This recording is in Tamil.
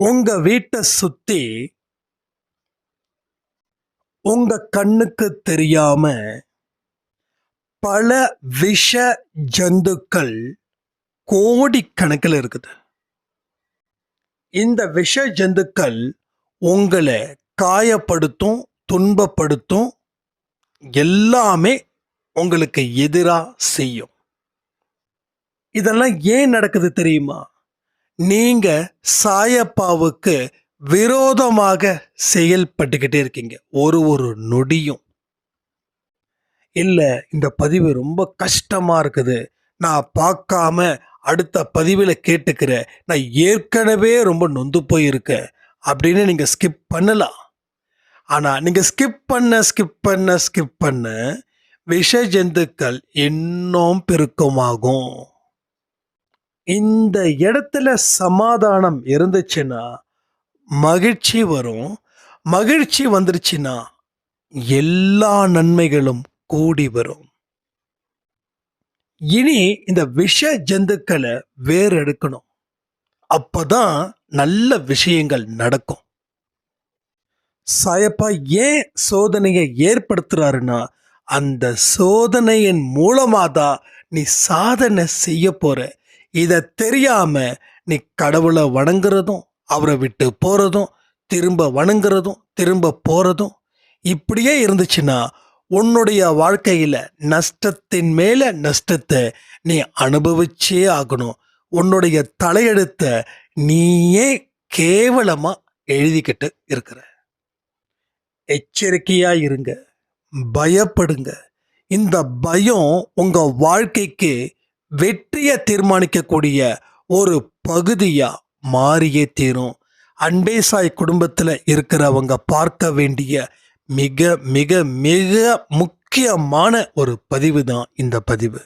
உங்க வீட்டை சுத்தி உங்க கண்ணுக்கு தெரியாம பல விஷ ஜந்துக்கள் கோடிக்கணக்கில் இருக்குது. இந்த விஷ ஜந்துக்கள் உங்களை காயப்படுத்தும், துன்பப்படுத்தும், எல்லாமே உங்களுக்கு எதிராக செய்யும். இதெல்லாம் ஏன் நடக்குது தெரியுமா? நீங்க சாயப்பாவுக்கு விரோதமாக செயல்பட்டுக்கிட்டே இருக்கீங்க. ஒரு நொடியும் இல்ல, இந்த பதிவு ரொம்ப கஷ்டமா இருக்குது, நான் பார்க்காம அடுத்த பதிவில் கேட்டுக்கிறேன், நான் ஏற்கனவே ரொம்ப நொந்து போயிருக்கேன் அப்படின்னு நீங்க ஸ்கிப் பண்ணலாம். ஆனா நீங்க ஸ்கிப் பண்ண விஷ ஜந்துக்கள் இன்னும் பெருக்கமாகும். இந்த இடத்துல சமாதானம் இருந்துச்சுன்னா மகிழ்ச்சி வரும். மகிழ்ச்சி வந்துருச்சுன்னா எல்லா நன்மைகளும் கூடி வரும். இனி இந்த விஷ ஜந்துக்களை வேறு எடுக்கணும். அப்பதான் நல்ல விஷயங்கள் நடக்கும். சாயப்பா ஏன் சோதனையை ஏற்படுத்துறாருன்னா, அந்த சோதனையின் மூலமாதான் நீ சாதனை செய்ய போற. இதை தெரியாம நீ கடவுளை வணங்குறதும், அவரை விட்டு போறதும், திரும்ப வணங்குறதும், திரும்ப போறதும் இப்படியே இருந்துச்சுன்னா உன்னுடைய வாழ்க்கையில நஷ்டத்தின் மேல நஷ்டத்தை நீ அனுபவிச்சே ஆகணும். உன்னுடைய தலையெழுத்தை நீயே கேவலமா எழுதிக்கிட்டு இருக்கிற. எச்சரிக்கையா இருங்க, பயப்படுங்க. இந்த பயம் உங்க வாழ்க்கைக்கு வெற்றியை தீர்மானிக்கக்கூடிய ஒரு பகுதியா மாறியே தீரும். அன்பே சாய் குடும்பத்தில் இருக்கிறவங்க பார்க்க வேண்டிய மிக மிக மிக முக்கியமான ஒரு பதிவு தான் இந்த பதிவு.